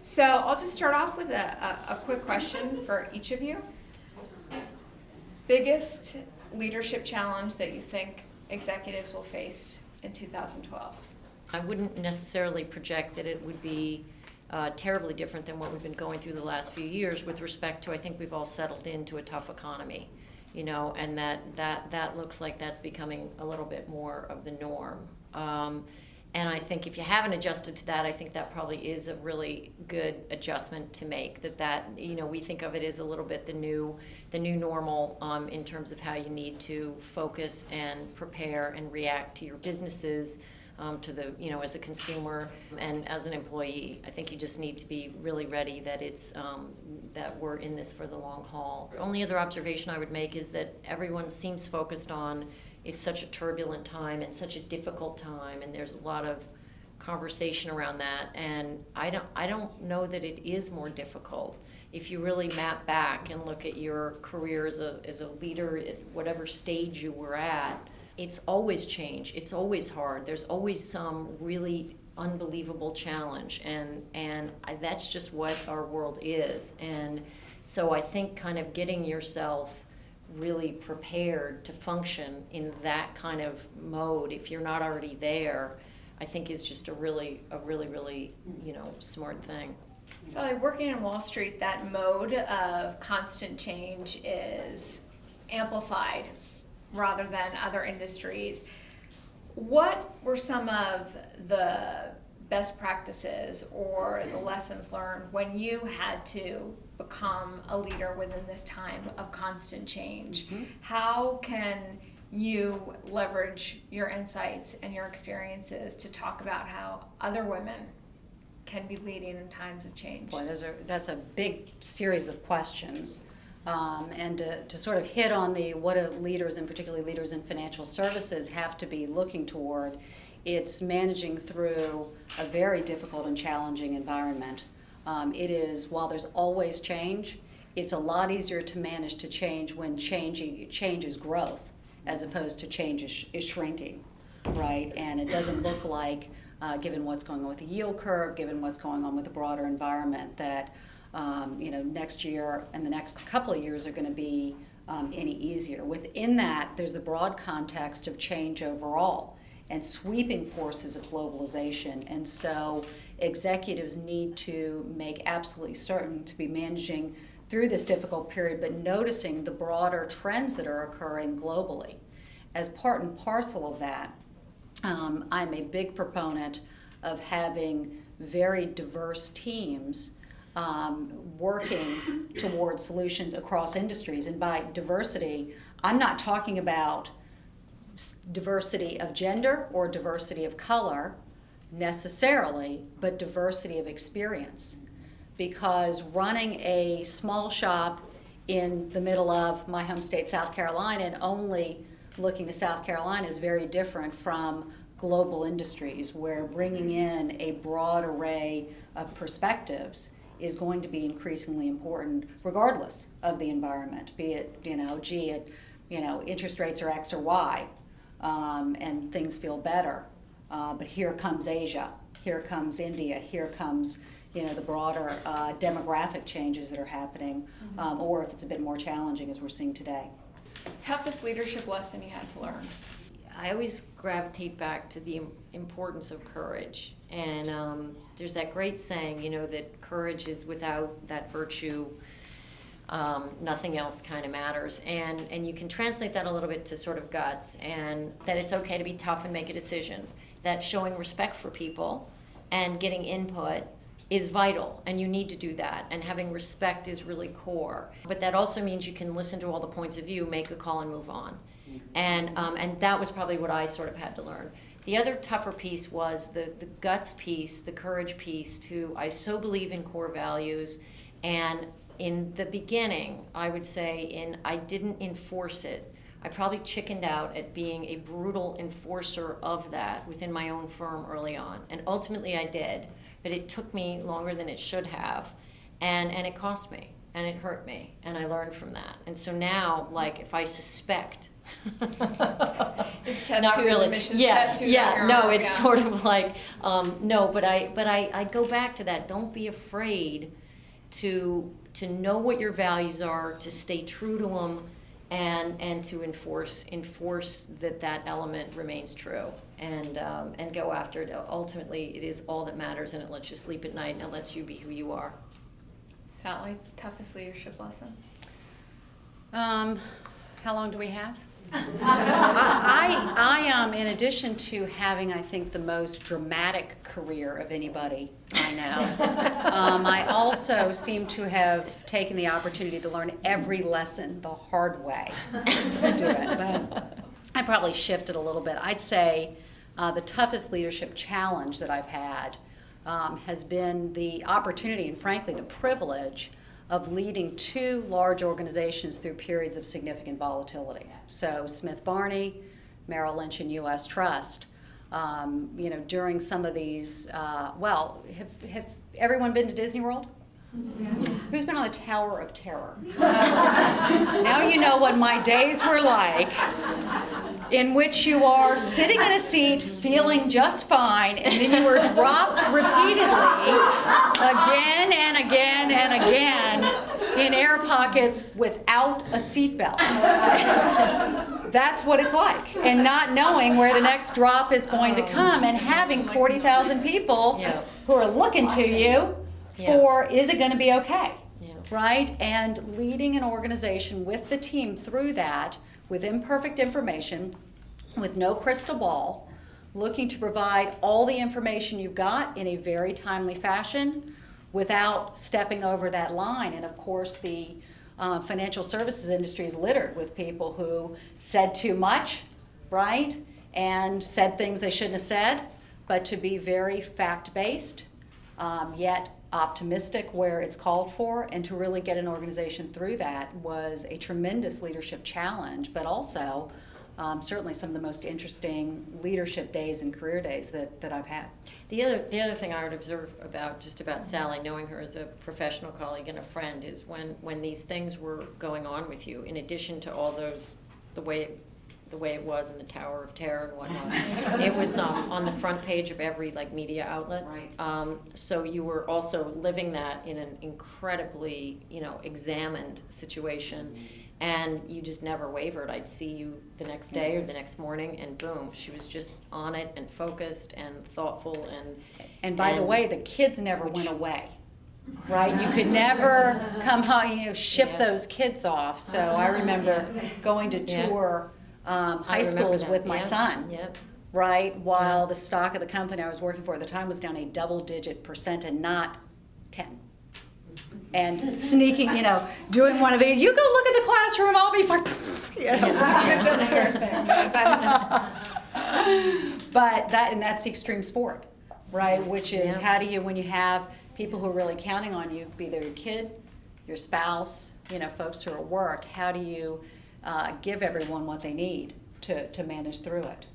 So I'll just start off with a quick question for each of you. Biggest leadership challenge that you think executives will face in 2012? I wouldn't necessarily project that it would be terribly different than what we've been going through the last few years with respect to, I think we've all settled into a tough economy, and that looks like that's becoming a little bit more of the norm. And I think if you haven't adjusted to that, I think that probably is a really good adjustment to make. We think of it as a little bit the new normal in terms of how you need to focus and prepare and react to your businesses, to the as a consumer and as an employee. I think you just need to be really ready that it's that we're in this for the long haul. The only other observation I would make is that everyone seems focused on it's such a turbulent time and such a difficult time, and there's a lot of conversation around that. And I don't know that it is more difficult. If you really map back and look at your career as a leader at whatever stage you were at, it's always change. It's always hard. There's always some really unbelievable challenge, and that's just what our world is. And so I think kind of getting yourself really prepared to function in that kind of mode, if you're not already there, I think is just a really smart thing. So like working in Wall Street, that mode of constant change is amplified rather than other industries. What were some of the best practices or the lessons learned when you had to become a leader within this time of constant change? Mm-hmm. How can you leverage your insights and your experiences to talk about how other women can be leading in times of change? Boy, that's a big series of questions. And to sort of hit on what leaders, and particularly leaders in financial services, have to be looking toward, it's managing through a very difficult and challenging environment. It is, while there's always change, it's a lot easier to manage to change when change is growth as opposed to change is shrinking, right? And it doesn't look like, given what's going on with the yield curve, given what's going on with the broader environment, that next year and the next couple of years are going to be any easier. Within that, there's the broad context of change overall and sweeping forces of globalization. And so executives need to make absolutely certain to be managing through this difficult period, but noticing the broader trends that are occurring globally. As part and parcel of that, I'm a big proponent of having very diverse teams working towards solutions across industries. And by diversity, I'm not talking about diversity of gender or diversity of color necessarily, but diversity of experience. Because running a small shop in the middle of my home state, South Carolina, and only looking to South Carolina is very different from global industries, where bringing in a broad array of perspectives is going to be increasingly important regardless of the environment, be it, interest rates are X or Y, and things feel better. But here comes Asia, here comes India, here comes, the broader demographic changes that are happening, or if it's a bit more challenging as we're seeing today. Toughest leadership lesson you had to learn? I always gravitate back to the importance of courage. And there's that great saying, that courage is without that virtue, nothing else kind of matters. And you can translate that a little bit to sort of guts, and that it's okay to be tough and make a decision. That showing respect for people and getting input is vital, and you need to do that. And having respect is really core. But that also means you can listen to all the points of view, make a call, and move on. And that was probably what I sort of had to learn. The other tougher piece was the guts piece, the courage piece. I so believe in core values, and in the beginning, I would say, I didn't enforce it. I probably chickened out at being a brutal enforcer of that within my own firm early on, and ultimately I did, but it took me longer than it should have, and it cost me, and it hurt me, and I learned from that. And so now, like, if I suspect Is tattoo Not really. emissions Yeah, tattooed on yeah. your No, arm? it's Yeah. sort of like no, but I go back to that. Don't be afraid to know what your values are, to stay true to them, and to enforce that element remains true, and go after it. Ultimately, it is all that matters, and it lets you sleep at night, and it lets you be who you are. Sallie, toughest leadership lesson? How long do we have? I in addition to having, I think, the most dramatic career of anybody I know, I also seem to have taken the opportunity to learn every lesson the hard way. Do it, but I probably shifted a little bit. I'd say the toughest leadership challenge that I've had has been the opportunity and, frankly, the privilege of leading two large organizations through periods of significant volatility. So Smith Barney, Merrill Lynch, and U.S. Trust. During some of these, have everyone been to Disney World? Yeah. Who's been on the Tower of Terror? Now you know what my days were like, in which you are sitting in a seat feeling just fine, and then you are dropped repeatedly, again and again and again, in air pockets without a seatbelt. That's what it's like, and not knowing where the next drop is going to come, and having 40,000 people who are looking to you for, is it going to be okay? Right? And leading an organization with the team through that, with imperfect information, with no crystal ball, looking to provide all the information you've got in a very timely fashion without stepping over that line. And of course, the financial services industry is littered with people who said too much, right? And said things they shouldn't have said, but to be very fact-based, yet optimistic where it's called for, and to really get an organization through that was a tremendous leadership challenge, but also certainly some of the most interesting leadership days and career days that I've had. The other thing I would observe about Sallie, knowing her as a professional colleague and a friend, is when these things were going on with you, in addition to all those, the way it was in the Tower of Terror and whatnot, it was on the front page of every media outlet. Right. So you were also living that in an incredibly examined situation. And you just never wavered. I'd see you the next day or the next morning, and boom, she was just on it and focused and thoughtful. And by the way, the kids never went away, right? You could never come home, ship those kids off. So I remember going to tour high schools with my son, right? While the stock of the company I was working for at the time was down a double-digit % and not 10. And sneaking, doing one of these, you go look at the classroom, I'll be fine. But that's the extreme sport, right? Which is how do you, when you have people who are really counting on you, be there your kid, your spouse, folks who are at work, how do you give everyone what they need to manage through it?